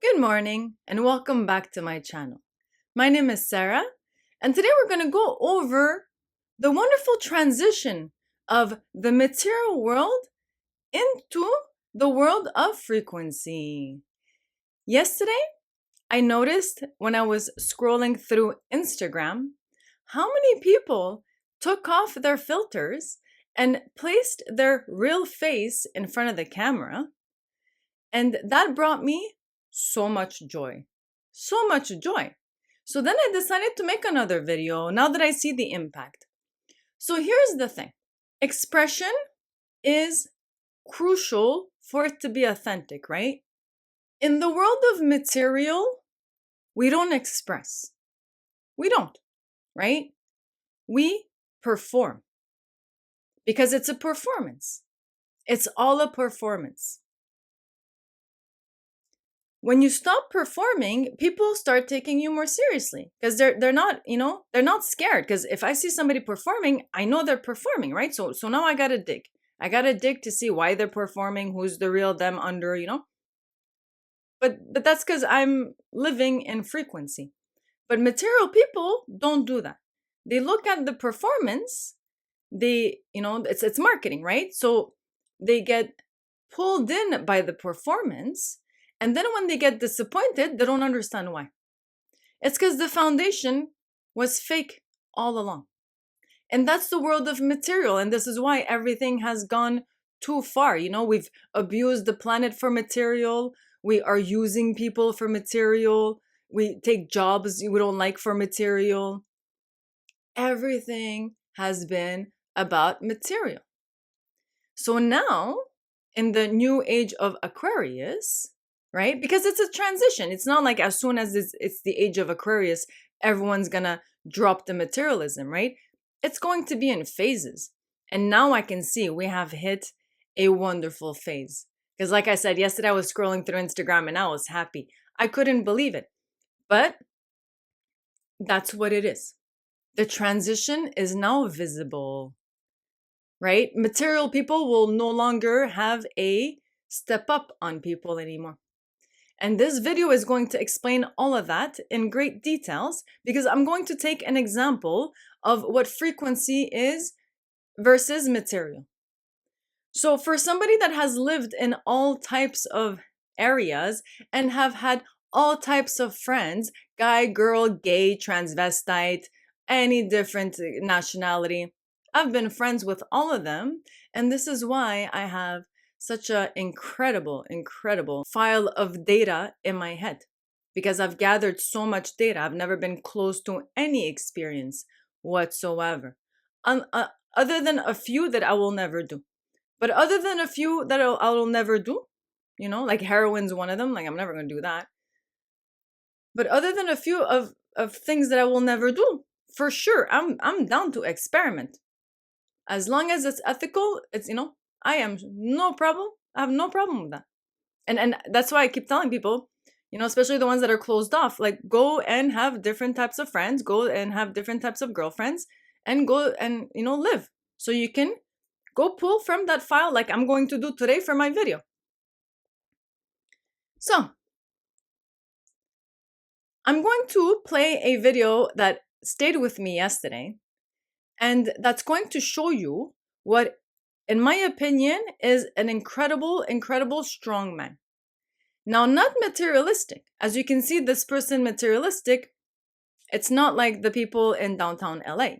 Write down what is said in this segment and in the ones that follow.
Good morning and welcome back to my channel. My name is Sara, and today we're going to go over the wonderful transition of the material world into the world of frequency. Yesterday, I noticed when I was scrolling through Instagram how many people took off their filters and placed their real face in front of the camera, and that brought me so much joy. So much joy. So then I decided to make another video now that I see the impact. So here's the thing. Expression is crucial for it to be authentic, right? In the world of material, we don't express. We don't, right? We perform because it's a performance. It's all a performance. When you stop performing, people start taking you more seriously because they're not, they're not scared. Because if I see somebody performing, I know they're performing, right? So now I gotta dig. I gotta dig to see why they're performing, who's the real them under. But that's because I'm living in frequency. But material people don't do that. They look at the performance. It's marketing, right? So they get pulled in by the performance. And then when they get disappointed, they don't understand why. It's because the foundation was fake all along. And that's the world of material. And this is why everything has gone too far. We've abused the planet for material. We are using people for material. We take jobs we don't like for material. Everything has been about material. So now, in the new age of Aquarius, right? Because it's a transition. It's not like as soon as it's the age of Aquarius, everyone's gonna drop the materialism, right? It's going to be in phases. And now I can see we have hit a wonderful phase. Because like I said, yesterday I was scrolling through Instagram and I was happy. I couldn't believe it. But that's what it is. The transition is now visible, right? Material people will no longer have a step up on people anymore. And this video is going to explain all of that in great details because I'm going to take an example of what frequency is versus material. So for somebody that has lived in all types of areas and have had all types of friends, guy, girl, gay, transvestite, any different nationality, I've been friends with all of them. And this is why I have such an incredible file of data in my head because I've gathered so much data. I've never been close to any experience whatsoever, other than a few that I will never do. But other than a few that I'll never do, like heroin's one of them, like I'm never going to do that. But other than a few of things that I will never do, for sure, I'm down to experiment. As long as it's ethical, I am no problem. I have no problem with that. And that's why I keep telling people, especially the ones that are closed off, like go and have different types of friends, go and have different types of girlfriends, and go and, live. So you can go pull from that file like I'm going to do today for my video. So I'm going to play a video that stayed with me yesterday, and that's going to show you what, in my opinion, is an incredible strong man. Now, not materialistic. As you can see, this person materialistic, it's not like the people in downtown LA,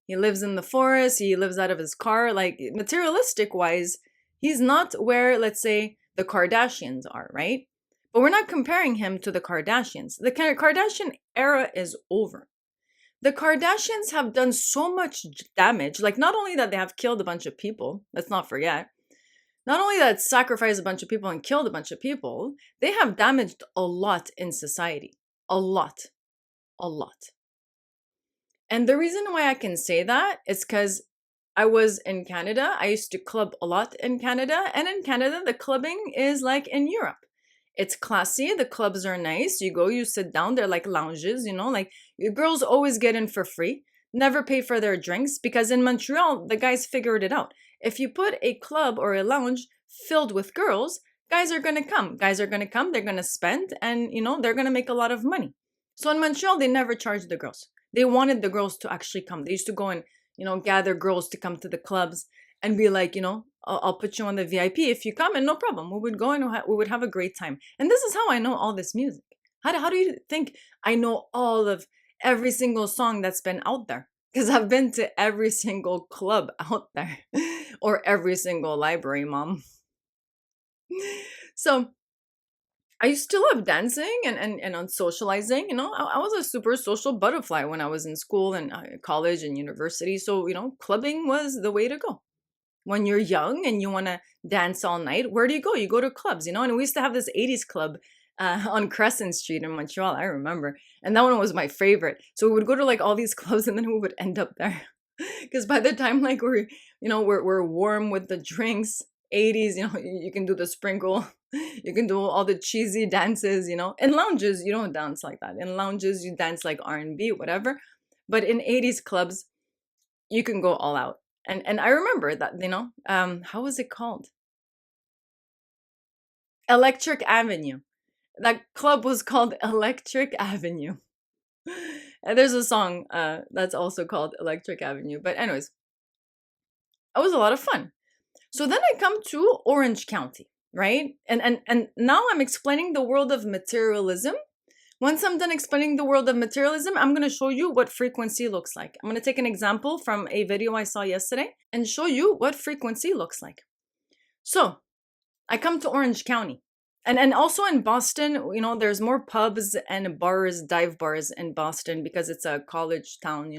He lives in the forest, he lives out of his car. Like, materialistic wise, he's not where, let's say, the Kardashians are, right? But we're not comparing him to the Kardashians. The Kardashian era is over. The Kardashians have done so much damage. Like, not only that they have killed a bunch of people, let's not forget. Not only that sacrificed a bunch of people and killed a bunch of people, they have damaged a lot in society. A lot. And the reason why I can say that is because I was in Canada. I used to club a lot in Canada. And in Canada, the clubbing is like in Europe. It's classy. The clubs are nice. You go, you sit down. They're like lounges, like your girls always get in for free. Never pay for their drinks because in Montreal, the guys figured it out. If you put a club or a lounge filled with girls, Guys are gonna come. Guys are gonna come. They're gonna spend, and they're gonna make a lot of money. So in Montreal, they never charged the girls. They wanted the girls to actually come. They used to go and gather girls to come to the clubs and be like, I'll put you on the VIP if you come, and no problem. We would go and we would have a great time. And this is how I know all this music. How do you think I know all of every single song that's been out there? Because I've been to every single club out there, or every single library, mom. So I used to love dancing and on socializing. I was a super social butterfly when I was in school and college and university. So, clubbing was the way to go. When you're young and you want to dance all night, where do you go? You go to clubs, and we used to have this 80s club on Crescent Street in Montreal, I remember. And that one was my favorite. So we would go to like all these clubs and then we would end up there. Because by the time like we're warm with the drinks, 80s, you can do the sprinkle, you can do all the cheesy dances. In lounges you don't dance like that. In lounges you dance like R&B, whatever. But in 80s clubs you can go all out. And I remember that, how was it called? Electric Avenue. That club was called Electric Avenue. And there's a song that's also called Electric Avenue. But anyways, it was a lot of fun. So then I come to Orange County, right? And now I'm explaining the world of materialism. Once I'm done explaining the world of materialism, I'm going to show you what frequency looks like. I'm going to take an example from a video I saw yesterday and show you what frequency looks like. So I come to Orange County. And also in Boston, there's more pubs and bars, dive bars in Boston because it's a college town,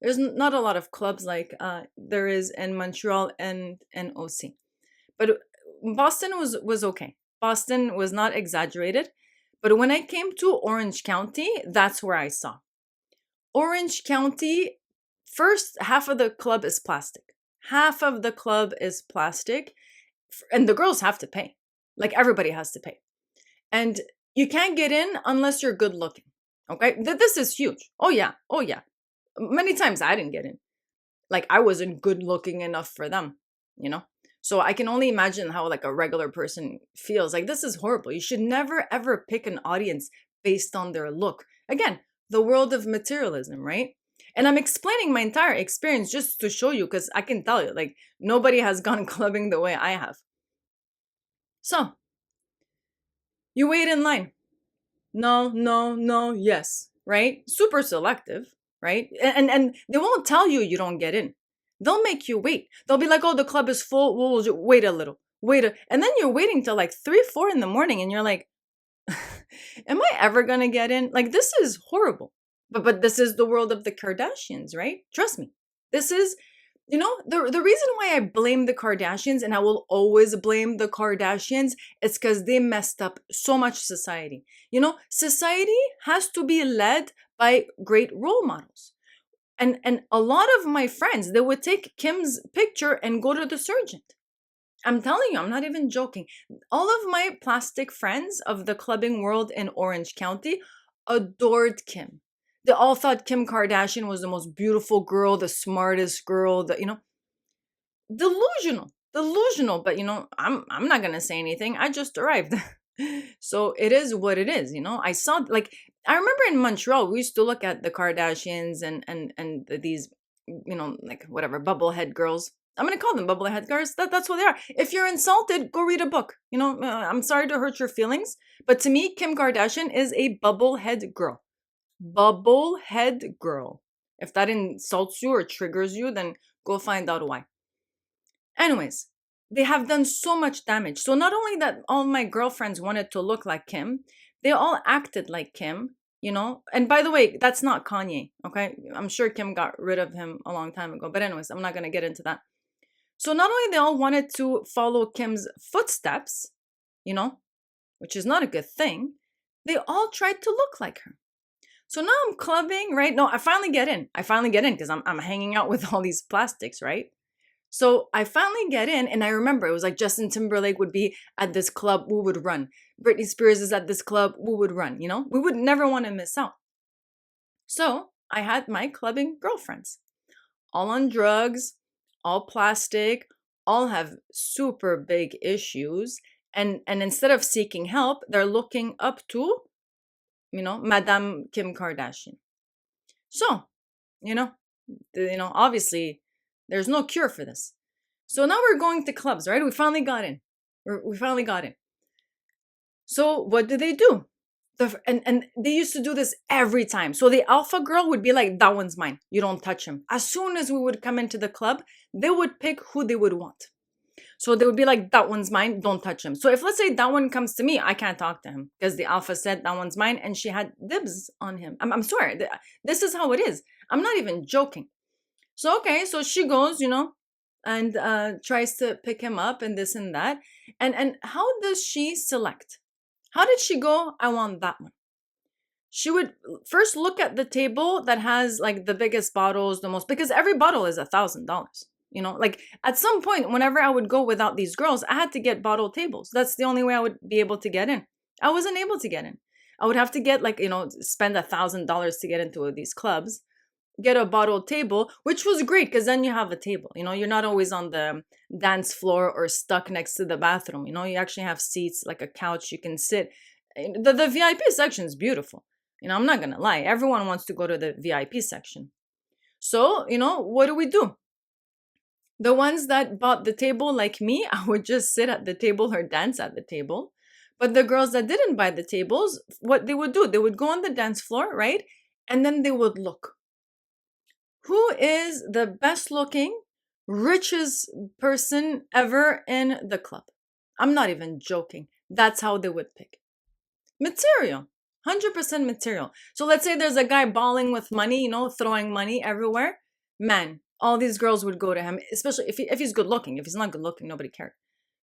There's not a lot of clubs like there is in Montreal and OC. But Boston was okay. Boston was not exaggerated. But when I came to Orange County, that's where I saw. Orange County, first half of the club is plastic. Half of the club is plastic. And the girls have to pay. Like everybody has to pay. And you can't get in unless you're good looking. Okay? This is huge. Oh yeah. Oh yeah. Many times I didn't get in. Like I wasn't good looking enough for them, So I can only imagine how like a regular person feels. Like this is horrible. You should never ever pick an audience based on their look. Again, the world of materialism, right? And I'm explaining my entire experience just to show you, because I can tell you, like nobody has gone clubbing the way I have. So you wait in line. No, no, no, yes, right? Super selective, right? And they won't tell you you don't get in. They'll make you wait. They'll be like, oh, the club is full. We'll just wait a little. And then you're waiting till like 3, 4 in the morning and you're like, am I ever going to get in? Like, this is horrible. But this is the world of the Kardashians, right? Trust me. This is, the reason why I blame the Kardashians, and I will always blame the Kardashians, is because they messed up so much society. Society has to be led by great role models. And a lot of my friends, they would take Kim's picture and go to the surgeon. I'm telling you, I'm not even joking. All of my plastic friends of the clubbing world in Orange County adored Kim. They all thought Kim Kardashian was the most beautiful girl, the smartest girl, delusional. But I'm not gonna say anything. I just arrived. So it is what it is, I saw, like, I remember in Montreal, we used to look at the Kardashians and these, like whatever, bubblehead girls. I'm gonna call them bubblehead girls. That's what they are. If you're insulted, go read a book. I'm sorry to hurt your feelings, but to me, Kim Kardashian is a bubblehead girl. Bubblehead girl. If that insults you or triggers you, then go find out why. Anyways, they have done so much damage. So not only that all my girlfriends wanted to look like Kim, they all acted like Kim, And by the way, that's not Kanye, okay? I'm sure Kim got rid of him a long time ago. But anyways, I'm not going to get into that. So not only they all wanted to follow Kim's footsteps, which is not a good thing, they all tried to look like her. So now I'm clubbing, right? No, I finally get in because I'm hanging out with all these plastics, right? So I finally get in, and I remember it was like Justin Timberlake would be at this club, we would run. Britney Spears is at this club, we would run, We would never want to miss out. So I had my clubbing girlfriends, all on drugs, all plastic, all have super big issues, And instead of seeking help, they're looking up to, Madame Kim Kardashian. So, you know, obviously there's no cure for this. So now we're going to clubs, right? We finally got in. We finally got in. So what do? And they used to do this every time. So the alpha girl would be like, that one's mine. You don't touch him. As soon as we would come into the club, they would pick who they would want. So they would be like, that one's mine. Don't touch him. So if, let's say, that one comes to me, I can't talk to him because the alpha said that one's mine and she had dibs on him. I'm sorry. This is how it is. I'm not even joking. So, okay. So she goes, and tries to pick him up and this and that. And how does she select? How did she go? I want that one. She would first look at the table that has like the biggest bottles, the most, because every bottle is $1,000. Like at some point, whenever I would go without these girls, I had to get bottle tables. That's the only way I would be able to get in. I wasn't able to get in. I would have to get spend $1,000 to get into these clubs, get a bottle table, which was great because then you have a table. You're not always on the dance floor or stuck next to the bathroom. You actually have seats, like a couch you can sit. The VIP section is beautiful. I'm not gonna lie. Everyone wants to go to the VIP section. So, what do? The ones that bought the table, like me, I would just sit at the table or dance at the table. But the girls that didn't buy the tables, what they would do, they would go on the dance floor, right? And then they would look. Who is the best looking, richest person ever in the club? I'm not even joking. That's how they would pick. Material. 100% material. So let's say there's a guy balling with money, throwing money everywhere. Man, all these girls would go to him, especially if he's good looking. If he's not good looking, nobody cared.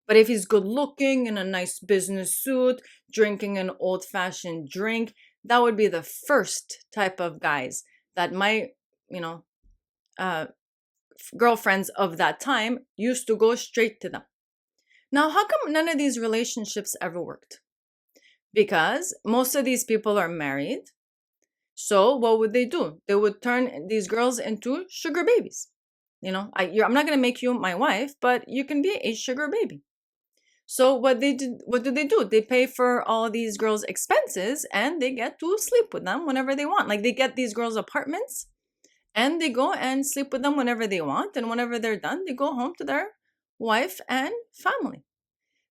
But if he's good looking in a nice business suit, drinking an old fashioned drink, that would be the first type of guys that my, girlfriends of that time used to go straight to them. Now, how come none of these relationships ever worked? Because most of these people are married. So what would they do? They would turn these girls into sugar babies. I'm not going to make you my wife, but you can be a sugar baby. So what do they do? They pay for all these girls' expenses and they get to sleep with them whenever they want. Like they get these girls apartments and they go and sleep with them whenever they want. And whenever they're done, they go home to their wife and family.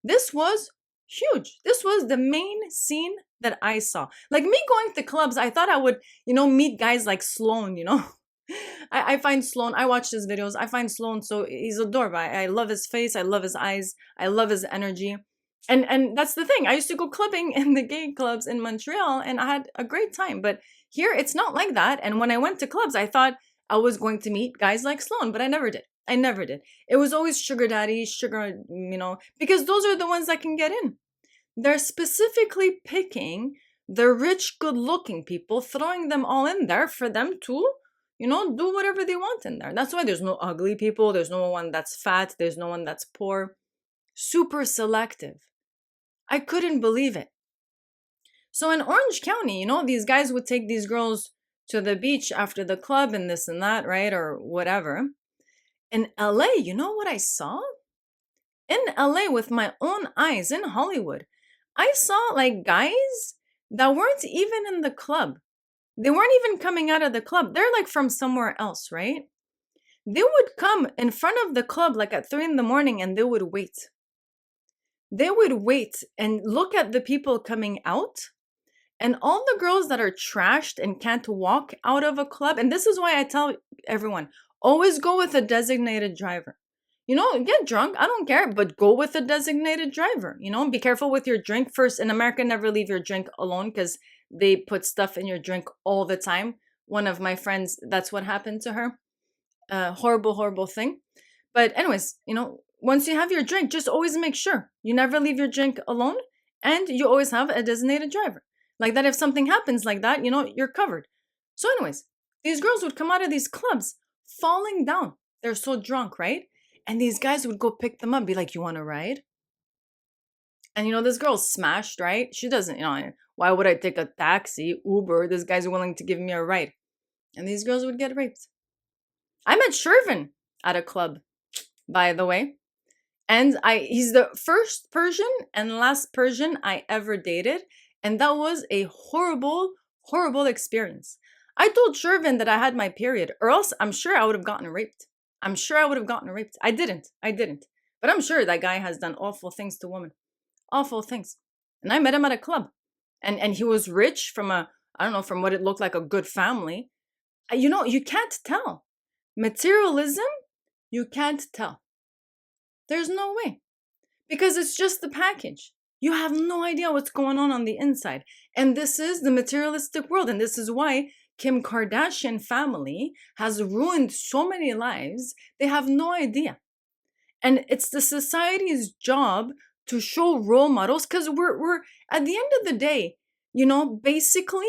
This was huge. This was the main scene that I saw. Like me going to clubs, I thought I would, meet guys like Sloan, I find Sloan, I watch his videos. I find Sloan, so he's adorable. I love his face. I love his eyes. I love his energy. And that's the thing. I used to go clubbing in the gay clubs in Montreal and I had a great time. But here it's not like that. And when I went to clubs, I thought I was going to meet guys like Sloan, but I never did. I never did. It was always sugar daddy, because those are the ones that can get in. They're specifically picking the rich, good looking people, throwing them all in there for them to, do whatever they want in there. That's why there's no ugly people. There's no one that's fat. There's no one that's poor. Super selective. I couldn't believe it. So in Orange County, these guys would take these girls to the beach after the club and this and that, right? Or whatever. In LA, you know what I saw? In LA with my own eyes, in Hollywood, I saw like guys that weren't even in the club. They weren't even coming out of the club. They're like from somewhere else, right? They would come in front of the club like at 3 a.m. and they would wait. They would wait and look at the people coming out. And all the girls that are trashed and can't walk out of a club. And this is why I tell everyone, always go with a designated driver. Get drunk. I don't care, but go with a designated driver. Be careful with your drink. First, in America, never leave your drink alone because they put stuff in your drink all the time. One of my friends, that's what happened to her. Horrible, horrible thing. But anyways, once you have your drink, just always make sure you never leave your drink alone and you always have a designated driver. Like that, if something happens like that, you're covered. So anyways, these girls would come out of these clubs falling down. They're so drunk, right? And these guys would go pick them up, be like, you want to ride? And this girl's smashed, right? She doesn't, why would I take a taxi, Uber? This guy's willing to give me a ride. And these girls would get raped. I met Shervin at a club, by the way. And he's the first Persian and last Persian I ever dated. And that was a horrible, horrible experience. I told Shervin that I had my period, or else I'm sure I would have gotten raped. I'm sure I would have gotten raped. I didn't. I didn't. But I'm sure that guy has done awful things to women. Awful things. And I met him at a club. And he was rich from I don't know, from what it looked like a good family. You can't tell. Materialism, you can't tell. There's no way. Because it's just the package. You have no idea what's going on the inside. And this is the materialistic world. And this is why Kim Kardashian family has ruined so many lives. They have no idea. And it's the society's job to show role models, because we're at the end of the day, basically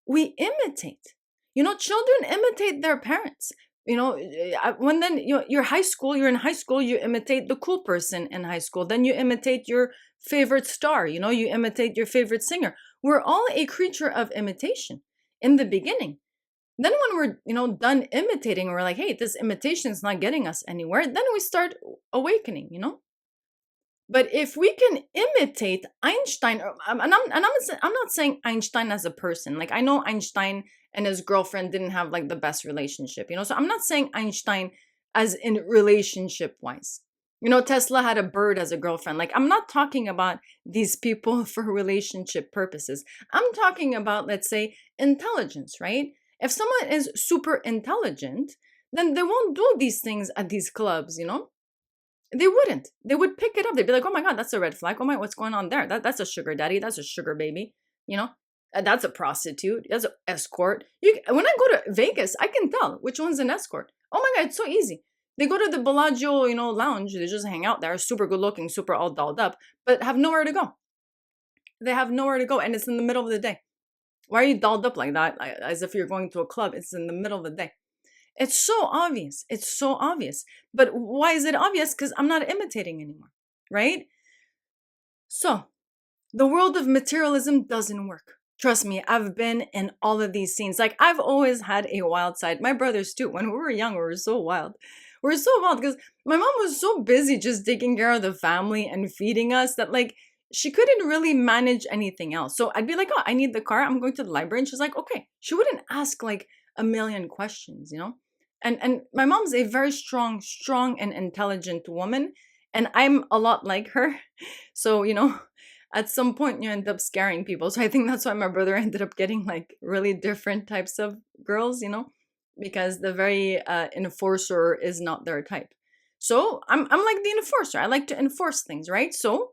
we imitate. Children imitate their parents. When then you're in high school, you imitate the cool person in high school. Then you imitate your favorite star. You imitate your favorite singer. We're all a creature of imitation in the beginning. Then when we're, done imitating, we're like, hey, this imitation is not getting us anywhere. Then we start awakening. But if we can imitate Einstein, I'm not saying Einstein as a person. Like, I know Einstein and his girlfriend didn't have like the best relationship, so I'm not saying Einstein as in relationship wise. Tesla had a bird as a girlfriend. Like, I'm not talking about these people for relationship purposes. I'm talking about, let's say, intelligence, right? If someone is super intelligent, then they won't do these things at these clubs, They wouldn't. They would pick it up. They'd be like, oh my God, that's a red flag. Oh my, what's going on there? That's a sugar daddy. That's a sugar baby. That's a prostitute. That's an escort. When I go to Vegas, I can tell which one's an escort. Oh my God, it's so easy. They go to the Bellagio, lounge. They just hang out there, super good looking, super all dolled up, but have nowhere to go. They have nowhere to go. And it's in the middle of the day. Why are you dolled up like that? As if you're going to a club. It's in the middle of the day. It's so obvious. It's so obvious. But why is it obvious? Because I'm not imitating anymore, right? So the world of materialism doesn't work. Trust me, I've been in all of these scenes. Like, I've always had a wild side. My brothers too. When we were young, we were so wild. We're so wild because my mom was so busy just taking care of the family and feeding us that, like, she couldn't really manage anything else. So I'd be like, oh, I need the car. I'm going to the library. And she's like, okay. She wouldn't ask like a million questions, And my mom's a very strong and intelligent woman. And I'm a lot like her. So, at some point you end up scaring people. So I think that's why my brother ended up getting like really different types of girls, because the very enforcer is not their type. So I'm like the enforcer. I like to enforce things, right? So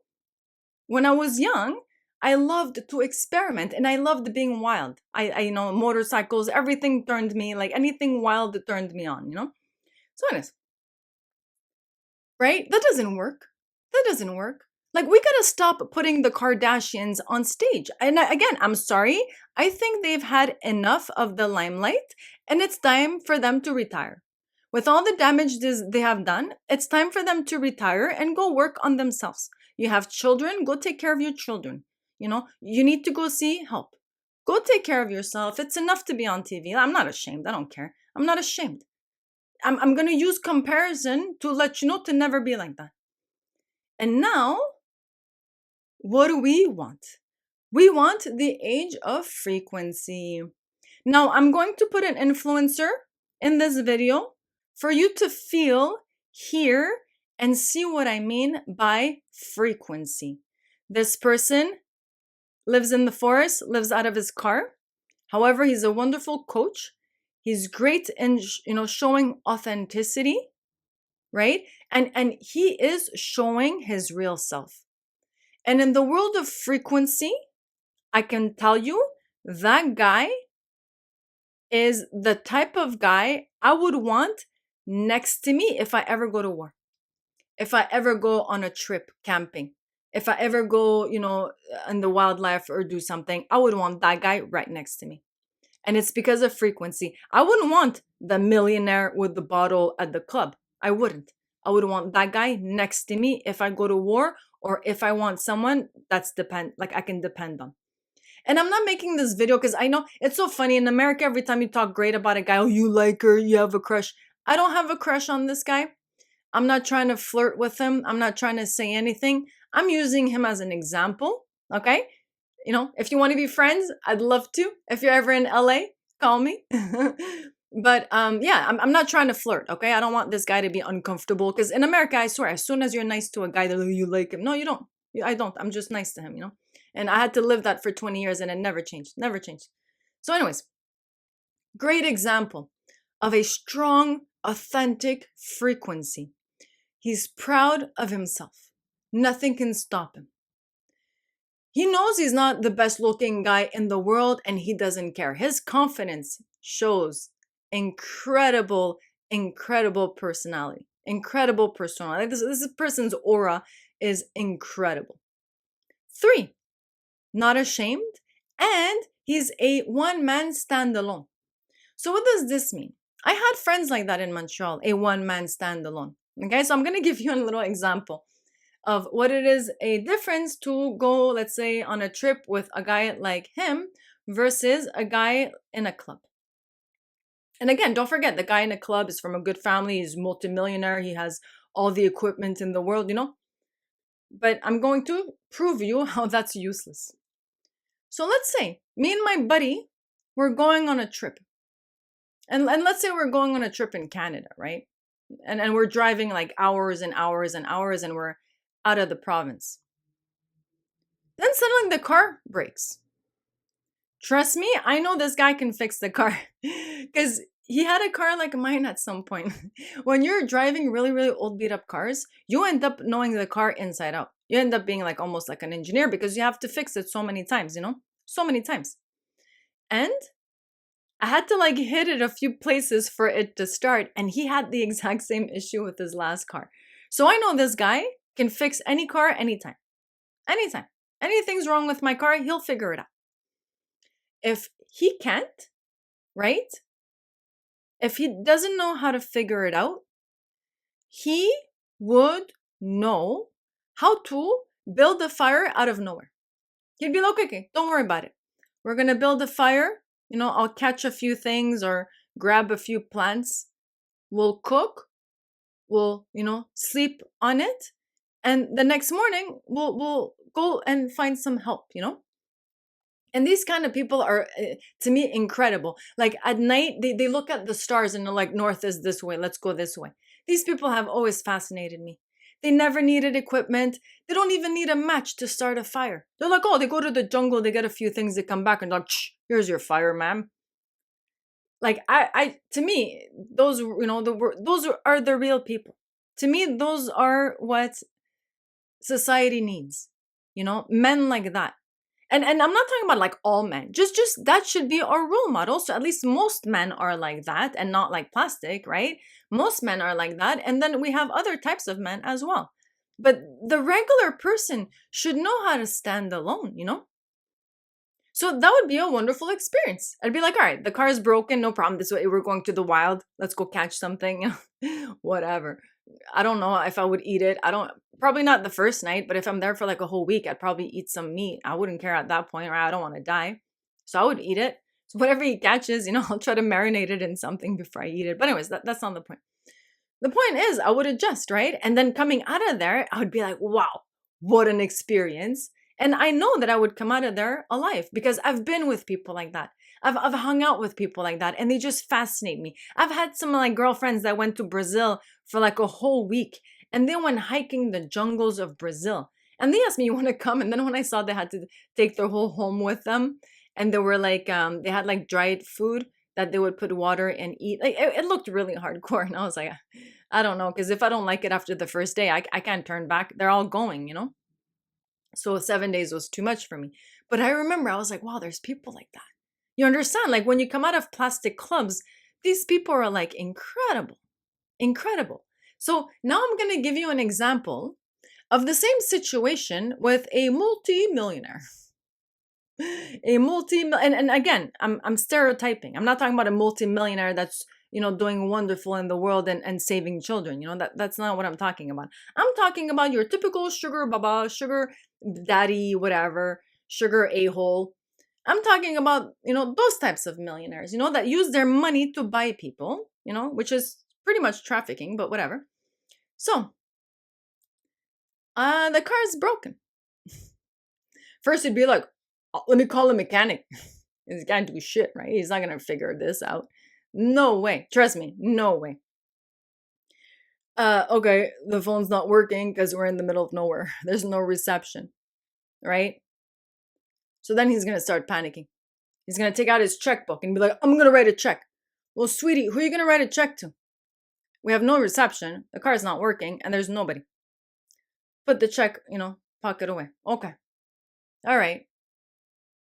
when I was young, I loved to experiment and I loved being wild. I motorcycles, everything turned me, like anything wild that turned me on, So anyways, right? That doesn't work. That doesn't work. Like, we gotta stop putting the Kardashians on stage. And again, I'm sorry. I think they've had enough of the limelight and it's time for them to retire. With all the damage they have done, it's time for them to retire and go work on themselves. You have children, go take care of your children. You need to go see help. Go take care of yourself. It's enough to be on TV. I'm not ashamed. I don't care. I'm not ashamed. I'm going to use comparison to let you know to never be like that. And now, what do we want? We want the age of frequency. Now, I'm going to put an influencer in this video for you to feel, hear, and see what I mean by frequency. This person lives in the forest, lives out of his car. However, he's a wonderful coach. He's great in, showing authenticity, right? And he is showing his real self. And in the world of frequency, I can tell you that guy is the type of guy I would want next to me if I ever go to war. If I ever go on a trip camping. If I ever go, in the wildlife or do something, I would want that guy right next to me. And it's because of frequency. I wouldn't want the millionaire with the bottle at the club. I wouldn't. I would want that guy next to me if I go to war or if I want someone that's I can depend on. And I'm not making this video because I know it's so funny. In America, every time you talk great about a guy, oh, you like her, you have a crush. I don't have a crush on this guy. I'm not trying to flirt with him. I'm not trying to say anything. I'm using him as an example. Okay. If you want to be friends, I'd love to. If you're ever in LA, call me. But yeah, I'm not trying to flirt. Okay. I don't want this guy to be uncomfortable. Because in America, I swear, as soon as you're nice to a guy, you like him. No, you don't. I don't. I'm just nice to him, And I had to live that for 20 years and it never changed. Never changed. So, anyways, great example of a strong, authentic frequency. He's proud of himself. Nothing can stop him. He knows he's not the best looking guy in the world and he doesn't care. His confidence shows incredible, incredible personality. Incredible personality. This person's aura is incredible. 3, not ashamed, and he's a one-man standalone. So what does this mean? I had friends like that in Montreal, a one-man standalone. Okay, so I'm going to give you a little example of what it is a difference to go, let's say, on a trip with a guy like him versus a guy in a club. And again, don't forget, the guy in a club is from a good family, he's multimillionaire, he has all the equipment in the world, But I'm going to prove you how that's useless. So let's say me and my buddy, we're going on a trip. And let's say we're going on a trip in Canada, right? And we're driving like hours and hours and hours and we're out of the province. Then suddenly the car breaks. Trust me, I know this guy can fix the car because he had a car like mine at some point. When you're driving really, really old beat up cars, you end up knowing the car inside out. You end up being like almost like an engineer because you have to fix it so many times, so many times. And I had to like hit it a few places for it to start. And he had the exact same issue with his last car. So I know this guy can fix any car anytime. Anytime. Anything's wrong with my car, he'll figure it out. If he can't, right? If he doesn't know how to figure it out, he would know how to build a fire out of nowhere. He'd be like, okay, don't worry about it. We're going to build a fire. I'll catch a few things or grab a few plants. We'll cook. We'll, sleep on it. And the next morning, we'll go and find some help, And these kind of people are, to me, incredible. Like at night, they look at the stars and they're like, north is this way. Let's go this way. These people have always fascinated me. They never needed equipment. They don't even need a match to start a fire. They're like, oh, they go to the jungle, they get a few things, they come back and they're like, here's your fire, ma'am. Like to me, those, those are the real people. To me, those are what society needs. Men like that. And I'm not talking about like all men. Just that should be our role model. So at least most men are like that and not like plastic, right? Most men are like that. And then we have other types of men as well. But the regular person should know how to stand alone, So that would be a wonderful experience. I'd be like, all right, the car is broken, no problem. This way we're going to the wild. Let's go catch something, whatever. I don't know if I would eat it. Probably not the first night, but if I'm there for like a whole week, I'd probably eat some meat. I wouldn't care at that point, or I don't want to die. So I would eat it. So whatever he catches, I'll try to marinate it in something before I eat it. But anyways, that's not the point. The point is I would adjust, right? And then coming out of there, I would be like, wow, what an experience. And I know that I would come out of there alive because I've been with people like that. I've hung out with people like that and they just fascinate me. I've had some like girlfriends that went to Brazil for like a whole week and they went hiking the jungles of Brazil. And they asked me, you want to come? And then when I saw they had to take their whole home with them and they were like, they had like dried food that they would put water and eat. Like it looked really hardcore. And I was like, I don't know. Because if I don't like it after the first day, I can't turn back. They're all going, So 7 days was too much for me. But I remember I was like, wow, there's people like that. You understand? Like when you come out of plastic clubs, these people are like incredible, incredible. So now I'm going to give you an example of the same situation with a multi-millionaire. And again, I'm stereotyping. I'm not talking about a multi-millionaire that's, doing wonderful in the world and saving children. That's not what I'm talking about. I'm talking about your typical sugar baba, sugar daddy, whatever, sugar a-hole. I'm talking about, those types of millionaires, that use their money to buy people, which is pretty much trafficking, but whatever. So, the car is broken. First, he'd be like, "Oh, let me call a mechanic." He can't do shit, right? He's not gonna figure this out. No way. Trust me, no way. Okay, the phone's not working because we're in the middle of nowhere. There's no reception, right? So then he's gonna start panicking. He's gonna take out his checkbook and be like, "I'm gonna write a check." Well, sweetie, who are you gonna write a check to? We have no reception, the car's not working, and there's nobody. Put the check, pocket away. Okay. All right.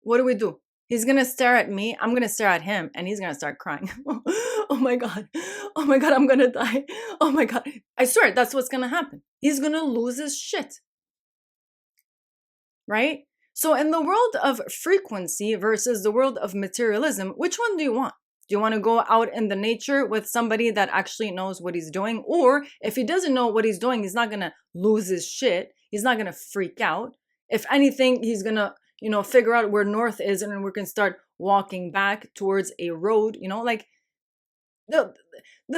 What do we do? He's gonna stare at me, I'm gonna stare at him, and he's gonna start crying. Oh my God. Oh my God, I'm gonna die. Oh my God. I swear, that's what's gonna happen. He's gonna lose his shit. Right? So, in the world of frequency versus the world of materialism, which one do you want? Do you want to go out in the nature with somebody that actually knows what he's doing? Or if he doesn't know what he's doing, he's not going to lose his shit. He's not going to freak out. If anything, he's going to, figure out where north is and then we can start walking back towards a road, like the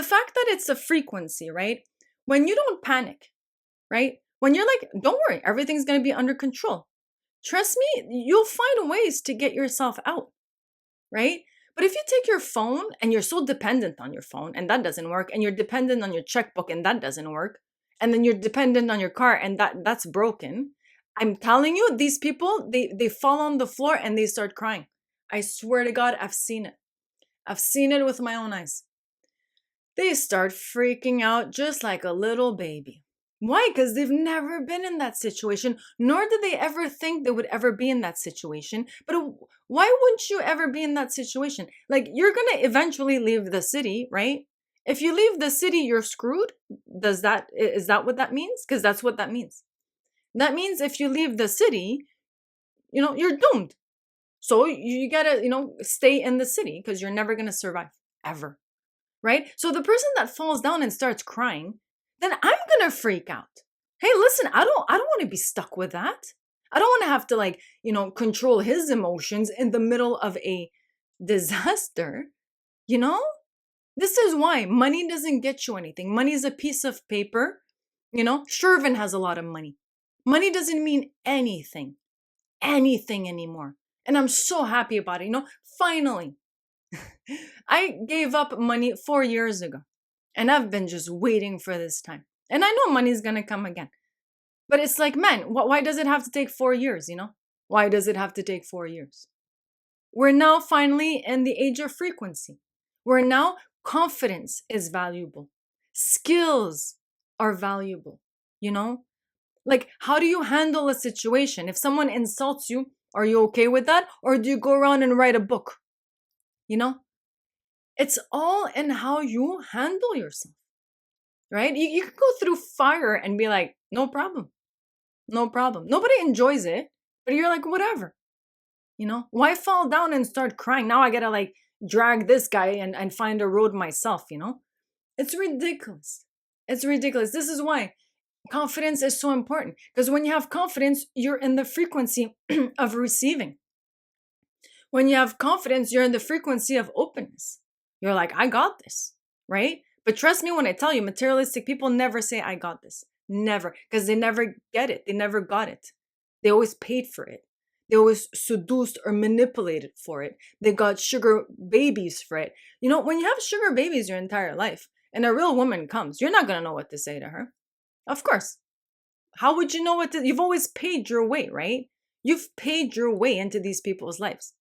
fact that it's a frequency, right? When you don't panic, right? When you're like, don't worry, everything's going to be under control. Trust me, you'll find ways to get yourself out, right? But if you take your phone and you're so dependent on your phone and that doesn't work, and you're dependent on your checkbook and that doesn't work, and then you're dependent on your car and that's broken, I'm telling you, these people, they fall on the floor and they start crying. I swear to God, I've seen it. I've seen it with my own eyes. They start freaking out just like a little baby. Why? Because they've never been in that situation, nor did they ever think they would ever be in that situation. But why wouldn't you ever be in that situation? Like, you're going to eventually leave the city, right? If you leave the city, you're screwed. Is that what that means? Because that's what that means. That means if you leave the city, you're doomed. So you got to, stay in the city because you're never going to survive ever. Right? So the person that falls down and starts crying, then I'm going to freak out. Hey, listen, I don't want to be stuck with that. I don't want to have to control his emotions in the middle of a disaster. This is why money doesn't get you anything. Money is a piece of paper. Shervin has a lot of money. Money doesn't mean anything anymore. And I'm so happy about it. Finally, I gave up money 4 years ago, and I've been just waiting for this time. And I know money's going to come again. But it's like, man, why does it have to take 4 years, Why does it have to take 4 years? We're now finally in the age of frequency, where now confidence is valuable. Skills are valuable, Like, how do you handle a situation? If someone insults you, are you okay with that? Or do you go around and write a book? It's all in how you handle yourself, right? You can go through fire and be like, no problem. No problem. Nobody enjoys it, but you're like, whatever. Why fall down and start crying? Now I gotta drag this guy and find a road myself, It's ridiculous. It's ridiculous. This is why confidence is so important. Because when you have confidence, you're in the frequency of receiving. When you have confidence, you're in the frequency of openness. You're like, I got this, right? But trust me when I tell you, materialistic people never say, I got this. Never. Because they never get it. They never got it. They always paid for it. They always seduced or manipulated for it. They got sugar babies for it. When you have sugar babies your entire life and a real woman comes, you're not going to know what to say to her. Of course. How would you know you've always paid your way, right? You've paid your way into these people's lives.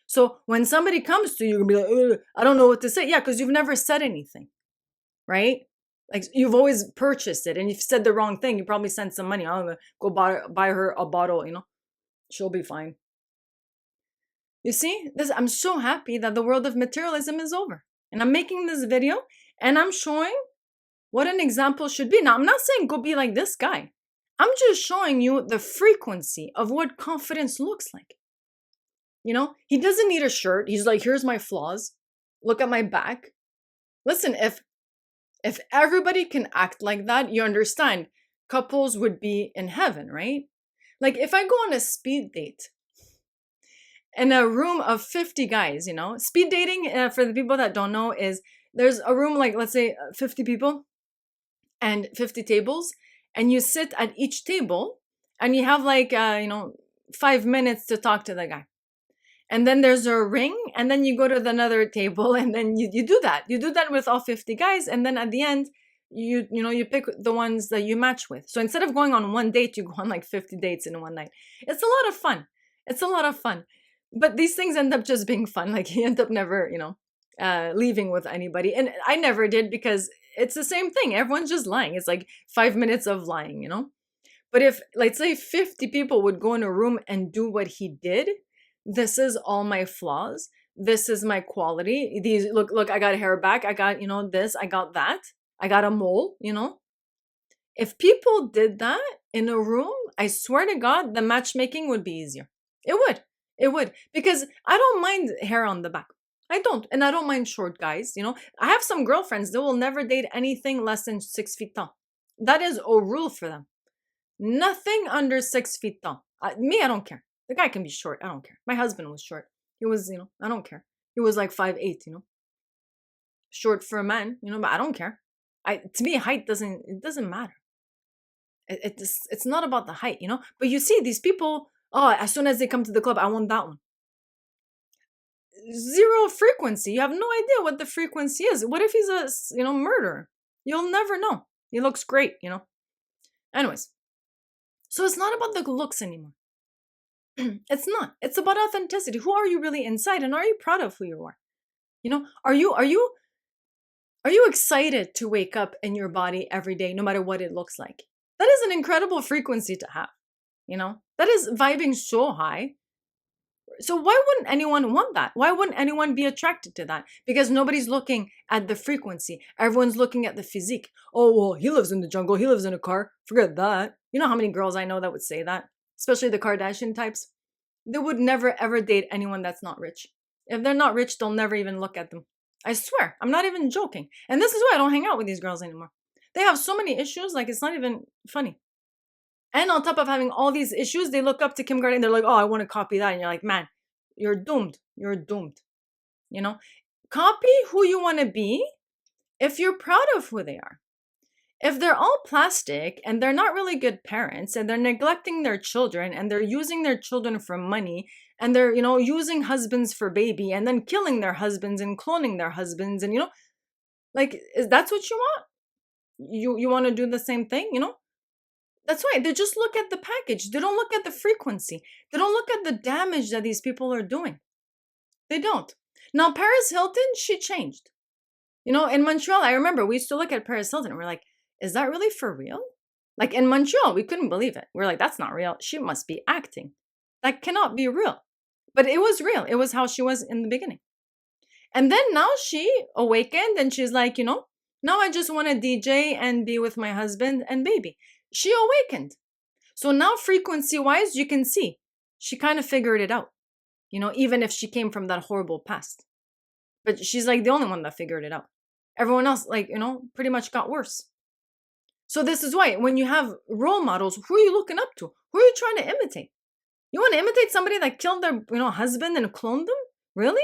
So when somebody comes to you, you'll be like, I don't know what to say. Yeah, because you've never said anything, right? Like, you've always purchased it, and you've said the wrong thing. You probably sent some money. I'm going to go buy her a bottle, She'll be fine. You see, I'm so happy that the world of materialism is over. And I'm making this video, and I'm showing what an example should be. Now, I'm not saying go be like this guy. I'm just showing you the frequency of what confidence looks like. He doesn't need a shirt. He's like, here's my flaws. Look at my back. Listen, if everybody can act like that, you understand, couples would be in heaven, right? Like, if I go on a speed date in a room of 50 guys, speed dating, for the people that don't know, is there's a room, like, let's say 50 people, and 50 tables, and you sit at each table and you have like 5 minutes to talk to the guy, and then there's a ring, and then you go to another table, and then you do that with all 50 guys, and then at the end you pick the ones that you match with. So instead of going on one date, you go on like 50 dates in one night. It's a lot of fun. But these things end up just being fun. Like you end up never leaving with anybody, and I never did, because it's the same thing. Everyone's just lying. It's like 5 minutes of lying. But if, let's say, 50 people would go in a room and do what he did, this is all my flaws, this is my quality, these, look, I got hair back, I got this, I got that, I got a mole. If people did that in a room, I swear to God, the matchmaking would be easier. It would, because I don't mind hair on the back. I don't. And I don't mind short guys. I have some girlfriends that will never date anything less than 6 feet tall. That is a rule for them. Nothing under 6 feet tall. Me, I don't care. The guy can be short. I don't care. My husband was short. He was, I don't care. He was like 5'8", short for a man, but I don't care. To me, height doesn't matter. It's not about the height, But you see these people, as soon as they come to the club, I want that one. Zero frequency. You have no idea what the frequency is. What if he's a, murderer? You'll never know. He looks great, Anyways, so it's not about the looks anymore. It's not. It's about authenticity. Who are you really inside, and are you proud of who you are? Are you excited to wake up in your body every day, no matter what it looks like? That is an incredible frequency to have. That is vibing so high. So why wouldn't anyone want that? Why wouldn't anyone be attracted to that? Because nobody's looking at the frequency. Everyone's looking at the physique. Oh, well, he lives in the jungle. He lives in a car. Forget that. You know how many girls I know that would say that? Especially the Kardashian types. They would never, ever date anyone that's not rich. If they're not rich, they'll never even look at them. I swear. I'm not even joking. And this is why I don't hang out with these girls anymore. They have so many issues, like it's not even funny. And on top of having all these issues, they look up to Kim Kardashian. They're like, oh, I want to copy that. And you're like, man, you're doomed. You're doomed. Copy who you want to be if you're proud of who they are. If they're all plastic and they're not really good parents and they're neglecting their children and they're using their children for money and they're, using husbands for baby and then killing their husbands and cloning their husbands and, that's what you want? You want to do the same thing, That's right. They just look at the package. They don't look at the frequency. They don't look at the damage that these people are doing. They don't. Now, Paris Hilton, she changed. In Montreal, I remember we used to look at Paris Hilton and we're like, is that really for real? Like in Montreal, we couldn't believe it. We're like, that's not real. She must be acting. That cannot be real. But it was real. It was how she was in the beginning. And then now she awakened and she's like, now I just want to DJ and be with my husband and baby. She awakened. So now frequency-wise, you can see she kind of figured it out, even if she came from that horrible past. But she's like the only one that figured it out. Everyone else, pretty much got worse. So this is why when you have role models, who are you looking up to? Who are you trying to imitate? You want to imitate somebody that killed their husband and cloned them? Really?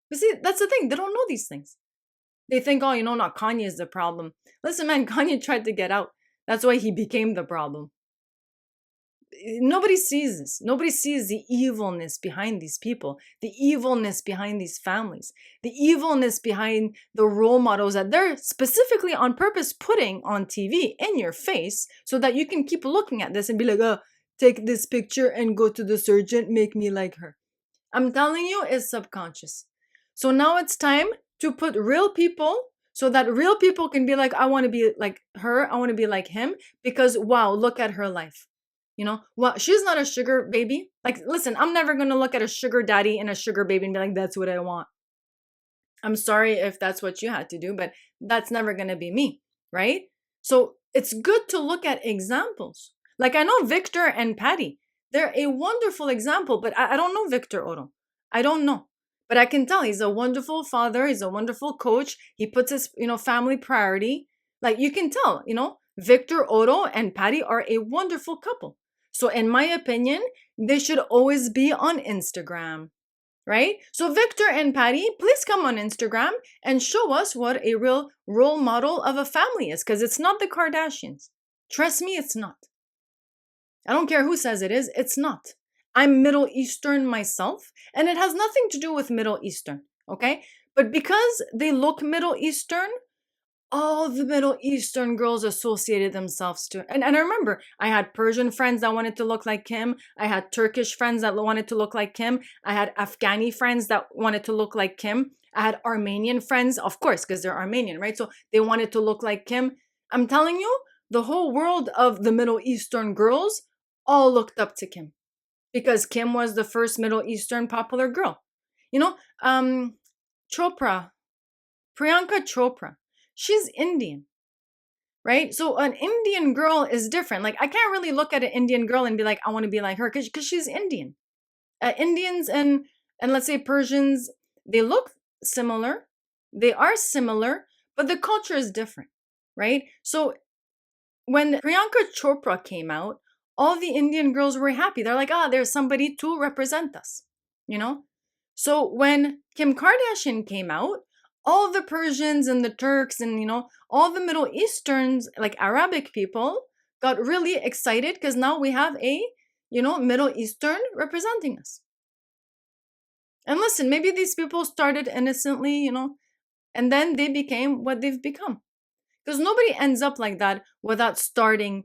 You see, that's the thing. They don't know these things. They think, not Kanye is the problem. Listen, man, Kanye tried to get out. That's why he became the problem. Nobody sees this. Nobody sees the evilness behind these people, the evilness behind these families, the evilness behind the role models that they're specifically on purpose putting on TV in your face so that you can keep looking at this and be like, oh, take this picture and go to the surgeon, make me like her. I'm telling you, it's subconscious. So now it's time to put real people so that real people can be like, I want to be like her, I want to be like him, because wow, look at her life. Well, she's not a sugar baby. Like, listen, I'm never going to look at a sugar daddy and a sugar baby and be like, that's what I want. I'm sorry if that's what you had to do, but that's never going to be me, right? So it's good to look at examples. Like I know Victor and Patty, they're a wonderful example, but I don't know Victor Oro. I don't know. But I can tell he's a wonderful father. He's a wonderful coach. He puts his, family priority. Like you can tell, Victor Oro and Patty are a wonderful couple. So in my opinion, they should always be on Instagram. right? So Victor and Patty, please come on Instagram and show us what a real role model of a family is, because it's not the Kardashians. Trust me, it's not. I don't care who says it is, it's not. I'm Middle Eastern myself, and it has nothing to do with Middle Eastern, okay? But because they look Middle Eastern, all the Middle Eastern girls associated themselves to. And I remember I had Persian friends that wanted to look like Kim. I had Turkish friends that wanted to look like Kim. I had Afghani friends that wanted to look like Kim. I had Armenian friends, of course, because they're Armenian, right? So they wanted to look like Kim. I'm telling you, the whole world of the Middle Eastern girls all looked up to Kim because Kim was the first Middle Eastern popular girl. You know, Chopra, Priyanka Chopra, she's Indian, right? So an Indian girl is different. Like I can't really look at an Indian girl and be like, I want to be like her because she's Indian. Indians and let's say Persians, they look similar, they are similar, but the culture is different, right? So when Priyanka Chopra came out, all the Indian girls were happy. They're like, there's somebody to represent us, you know? So when Kim Kardashian came out, all the Persians and the Turks and, all the Middle Easterns, like Arabic people, got really excited because now we have a, Middle Eastern representing us. And listen, maybe these people started innocently, and then they became what they've become. Because nobody ends up like that without starting,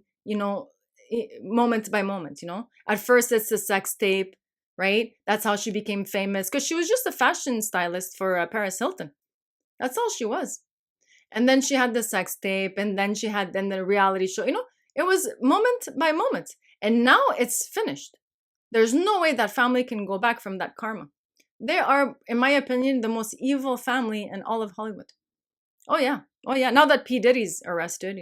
moment by moment, At first, it's a sex tape, right? That's how she became famous because she was just a fashion stylist for Paris Hilton. That's all she was. And then she had the sex tape, and then she had the reality show. It was moment by moment. And now it's finished. There's no way that family can go back from that karma. They are, in my opinion, the most evil family in all of Hollywood. Oh yeah. Now that P. Diddy's arrested,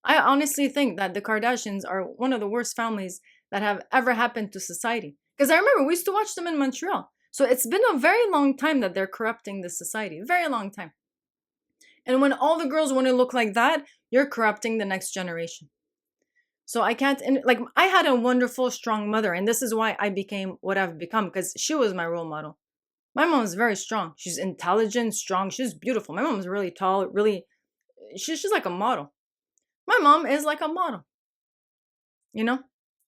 I honestly think that the Kardashians are one of the worst families that have ever happened to society. Because I remember we used to watch them in Montreal. So it's been a very long time that they're corrupting the society. Very long time. And when all the girls want to look like that, you're corrupting the next generation. So I can't, I had a wonderful, strong mother. And this is why I became what I've become, because she was my role model. My mom is very strong. She's intelligent, strong. She's beautiful. My mom is really tall, she's like a model. My mom is like a model,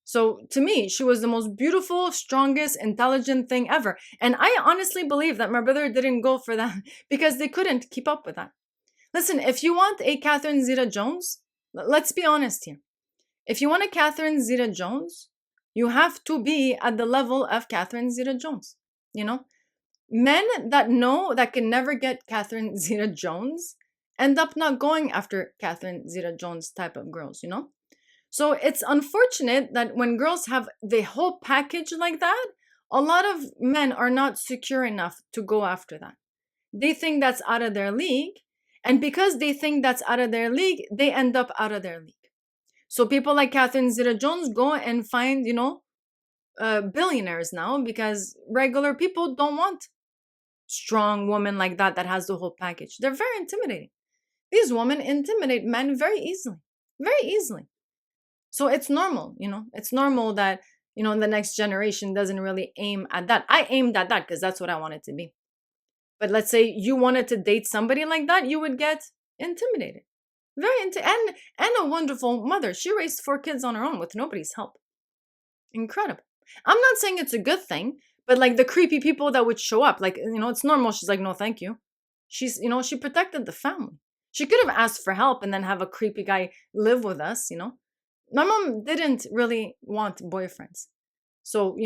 So to me, she was the most beautiful, strongest, intelligent thing ever. And I honestly believe that my brother didn't go for that because they couldn't keep up with that. Listen, if you want a Catherine Zeta-Jones, let's be honest here. If you want a Catherine Zeta-Jones, you have to be at the level of Catherine Zeta-Jones, Men that can never get Catherine Zeta-Jones end up not going after Catherine Zeta-Jones type of girls, So it's unfortunate that when girls have the whole package like that, a lot of men are not secure enough to go after that. They think that's out of their league. And because they think that's out of their league, they end up out of their league. So people like Catherine Zeta-Jones go and find, billionaires now because regular people don't want strong woman like that has the whole package. They're very intimidating. These women intimidate men very easily. Very easily. So it's normal, It's normal that, the next generation doesn't really aim at that. I aimed at that because that's what I wanted to be. But let's say you wanted to date somebody like that, you would get intimidated. And a wonderful mother. She raised 4 kids on her own with nobody's help. Incredible. I'm not saying it's a good thing, but like the creepy people that would show up, it's normal. She's like, no, thank you. She's, she protected the family. She could have asked for help and then have a creepy guy live with us, My mom didn't really want boyfriends. So,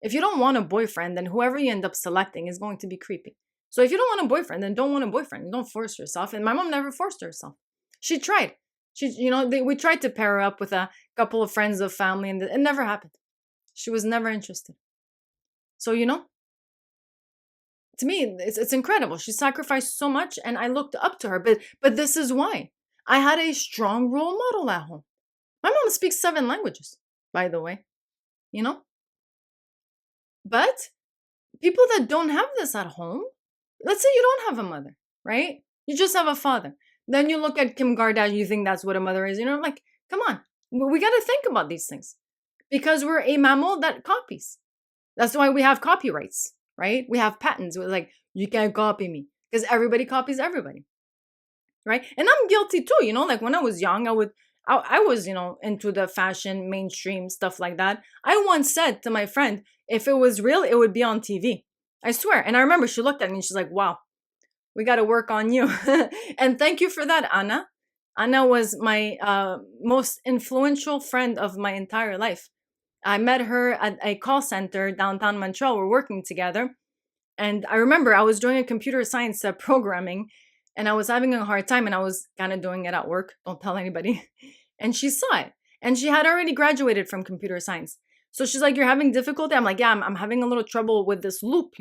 if you don't want a boyfriend, then whoever you end up selecting is going to be creepy. So if you don't want a boyfriend, then don't want a boyfriend. Don't force yourself. And my mom never forced herself. She tried. We tried to pair her up with a couple of friends of family, and it never happened. She was never interested. So, to me, it's incredible. She sacrificed so much, and I looked up to her. But this is why. I had a strong role model at home. My mom speaks 7 languages, by the way. But people that don't have this at home, let's say you don't have a mother, right? You just have a father. Then you look at Kim Kardashian, you think that's what a mother is. Come on. We got to think about these things. Because we're a mammal that copies. That's why we have copyrights. right? We have patents. We're like, you can't copy me because everybody copies everybody, right? And I'm guilty too, like when I was young, I was, into the fashion, mainstream stuff like that. I once said to my friend, if it was real, it would be on TV. I swear. And I remember she looked at me and she's like, wow, we got to work on you. And thank you for that, Anna. Anna was my most influential friend of my entire life. I met her at a call center downtown Montreal. We're working together. And I remember I was doing a computer science programming and I was having a hard time and I was kind of doing it at work. Don't tell anybody. And she saw it. And she had already graduated from computer science. So she's like, you're having difficulty? I'm like, yeah, I'm having a little trouble with this loop,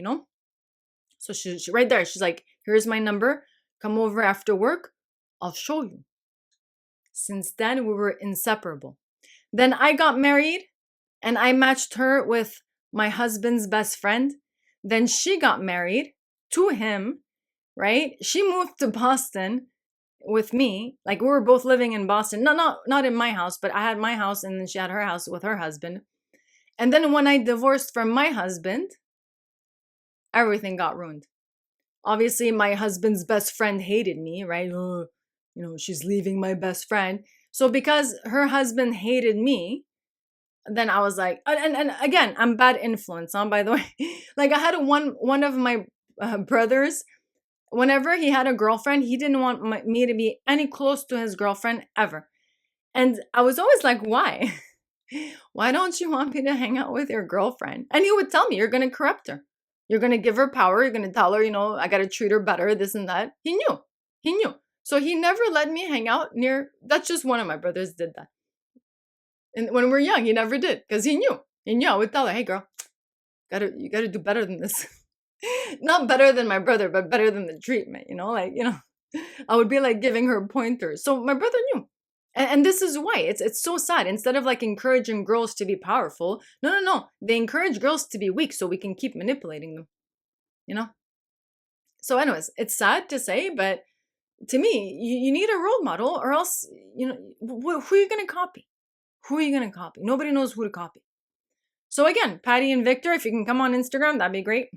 So she right there, she's like, here's my number. Come over after work. I'll show you. Since then, we were inseparable. Then I got married and I matched her with my husband's best friend. Then she got married to him, right? She moved to Boston with me. Like we were both living in Boston. Not in my house, but I had my house and then she had her house with her husband. And then when I divorced from my husband, everything got ruined. Obviously, my husband's best friend hated me, right? She's leaving my best friend. So because her husband hated me, then I was like, and again, I'm bad influence, by the way. Like I had one of my brothers, whenever he had a girlfriend, he didn't want me to be any close to his girlfriend ever. And I was always like, why? Why don't you want me to hang out with your girlfriend? And he would tell me, you're going to corrupt her. You're going to give her power. You're going to tell her, I got to treat her better, this and that. He knew. So he never let me hang out near, that's just one of my brothers did that. And when we were young, he never did because he knew. I would tell her, hey girl, you gotta do better than this. Not better than my brother, but better than the treatment, I would be like giving her pointers. So my brother knew. And this is why it's so sad. Instead of like encouraging girls to be powerful, no. They encourage girls to be weak so we can keep manipulating them, So anyways, it's sad to say, but to me, you need a role model or else, who are you going to copy? Who are you going to copy? Nobody knows who to copy. So again, Patty and Victor, if you can come on Instagram, that'd be great.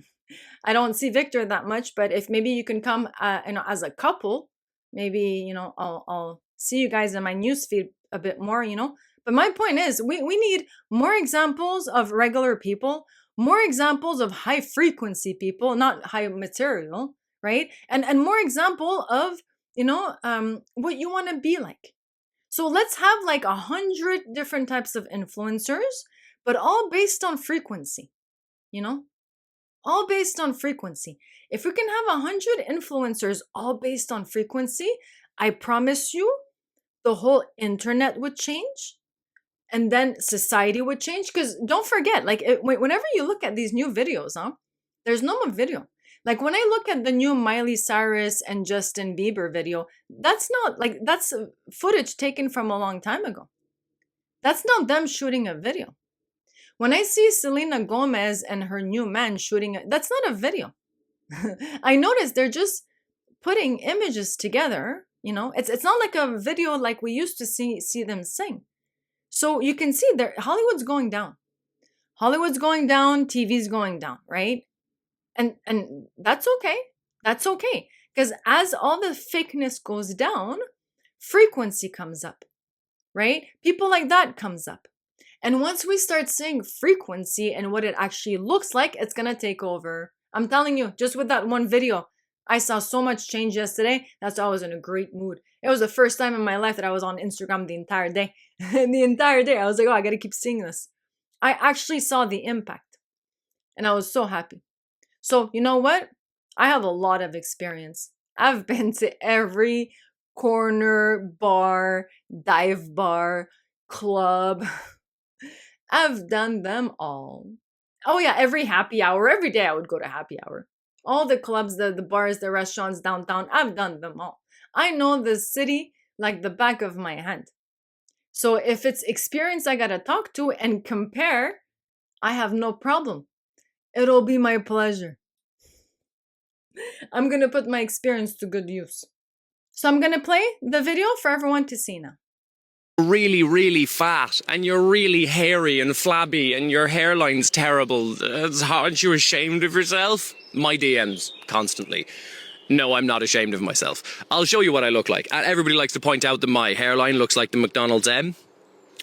I don't see Victor that much, but if maybe you can come, as a couple, maybe, I'll see you guys in my newsfeed a bit more, But my point is, we need more examples of regular people, more examples of high frequency people, not high material, right? And more example of, what you want to be like. So let's have like 100 different types of influencers, but all based on frequency, all based on frequency. If we can have 100 influencers all based on frequency, I promise you the whole internet would change and then society would change. Because don't forget, like whenever you look at these new videos, there's no more video. Like when I look at the new Miley Cyrus and Justin Bieber video, that's footage taken from a long time ago. That's not them shooting a video. When I see Selena Gomez and her new man shooting, that's not a video. I noticed they're just putting images together. It's not like a video like we used to see them sing. So you can see that Hollywood's going down. Hollywood's going down, TV's going down, right? And that's okay. That's okay. Because as all the fakeness goes down, frequency comes up, right? People like that comes up. And once we start seeing frequency and what it actually looks like, it's going to take over. I'm telling you, just with that one video, I saw so much change yesterday. That's why I was in a great mood. It was the first time in my life that I was on Instagram the entire day. The entire day, I was like, oh, I got to keep seeing this. I actually saw the impact. And I was so happy. So, you know what? I have a lot of experience. I've been to every corner, bar, dive bar, club. I've done them all. Oh yeah, every happy hour. Every day I would go to happy hour. All the clubs, the bars, the restaurants downtown, I've done them all. I know the city like the back of my hand. So if it's experience I gotta talk to and compare, I have no problem. It'll be my pleasure. I'm gonna put my experience to good use. So I'm gonna play the video for everyone to see now. really, really fat and you're really hairy and flabby and your hairline's terrible, aren't you ashamed of yourself? My DMs constantly. No, I'm not ashamed of myself. I'll show you what I look like. And everybody likes to point out that my hairline looks like the McDonald's M.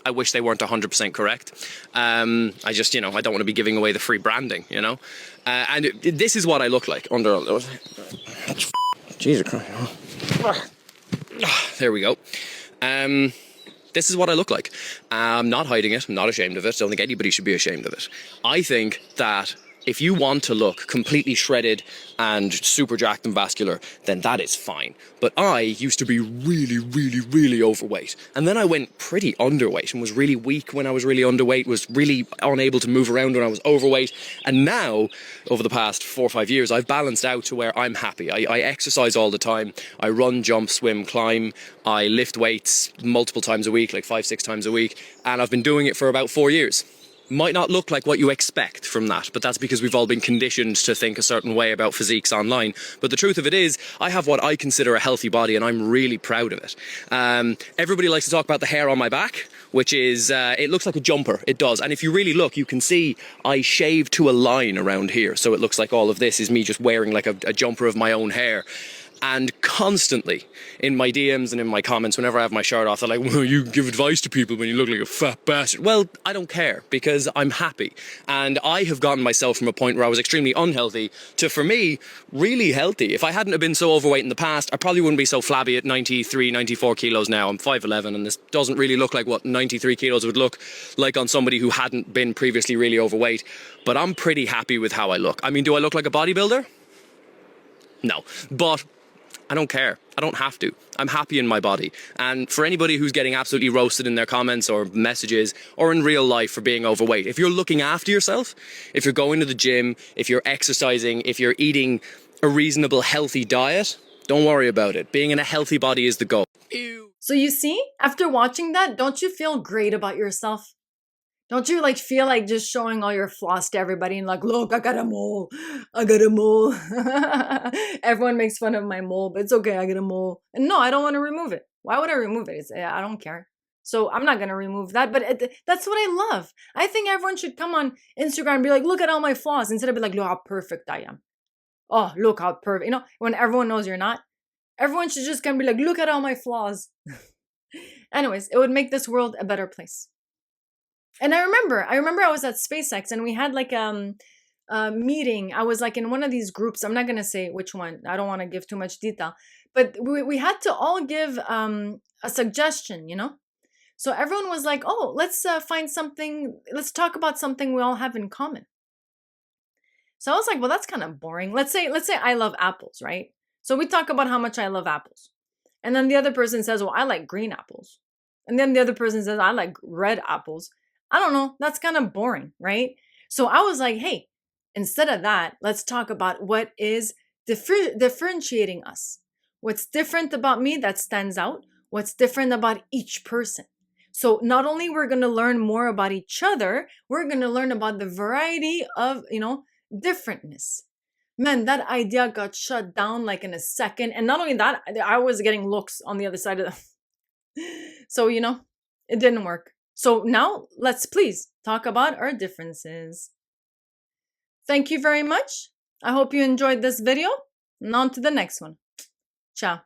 I wish they weren't 100% correct. I just, I don't want to be giving away the free branding, and this is what I look like under. Jesus Christ. There we go. This is what I look like. I'm not hiding it. I'm not ashamed of it. I don't think anybody should be ashamed of it. I think that if you want to look completely shredded and super jacked and vascular, then that is fine. But I used to be really, really, really overweight. And then I went pretty underweight and was really weak when I was really underweight, was really unable to move around when I was overweight. And now, over the past 4 or 5 years, I've balanced out to where I'm happy. I exercise all the time. I run, jump, swim, climb. I lift weights multiple times a week, like 5, 6 times a week. And I've been doing it for about 4 years. Might not look like what you expect from that, but that's because we've all been conditioned to think a certain way about physiques online. But the truth of it is, I have what I consider a healthy body and I'm really proud of it. Everybody likes to talk about the hair on my back, which is, it looks like a jumper, it does. And if you really look, you can see I shave to a line around here. So it looks like all of this is me just wearing like a jumper of my own hair. And constantly in my DMs and in my comments, whenever I have my shirt off, they're like, well, you give advice to people when you look like a fat bastard. Well, I don't care because I'm happy. And I have gotten myself from a point where I was extremely unhealthy to, for me, really healthy. If I hadn't have been so overweight in the past, I probably wouldn't be so flabby at 93, 94 kilos now. I'm 5'11", and this doesn't really look like what 93 kilos would look like on somebody who hadn't been previously really overweight. But I'm pretty happy with how I look. I mean, do I look like a bodybuilder? No. But I don't care. I don't have to. I'm happy in my body. And for anybody who's getting absolutely roasted in their comments or messages or in real life for being overweight, if you're looking after yourself, if you're going to the gym, if you're exercising, if you're eating a reasonable, healthy diet, don't worry about it. Being in a healthy body is the goal. Ew. So you see, after watching that, don't you feel great about yourself? Don't you feel like just showing all your flaws to everybody and like, look, I got a mole. I got a mole. Everyone makes fun of my mole, but it's okay. I got a mole. And no, I don't want to remove it. Why would I remove it? I don't care. So I'm not going to remove that. But that's what I love. I think everyone should come on Instagram and be like, look at all my flaws. Instead of be like, look how perfect I am. Oh, look how perfect. When everyone knows you're not. Everyone should just kind of be like, look at all my flaws. Anyways, it would make this world a better place. And I remember I was at SpaceX and we had like a meeting. I was like in one of these groups. I'm not going to say which one. I don't want to give too much detail. But we had to all give a suggestion, So everyone was like, oh, let's find something. Let's talk about something we all have in common. So I was like, well, that's kind of boring. Let's say I love apples, right? So we talk about how much I love apples. And then the other person says, well, I like green apples. And then the other person says, I like red apples. I don't know. That's kind of boring, right? So I was like, hey, instead of that, let's talk about what is differentiating us. What's different about me that stands out? What's different about each person? So not only we're going to learn more about each other, we're going to learn about the variety of, differentness. Man, that idea got shut down like in a second. And not only that, I was getting looks on the other side of the... So, it didn't work. So now let's please talk about our differences. Thank you very much. I hope you enjoyed this video and on to the next one. Ciao.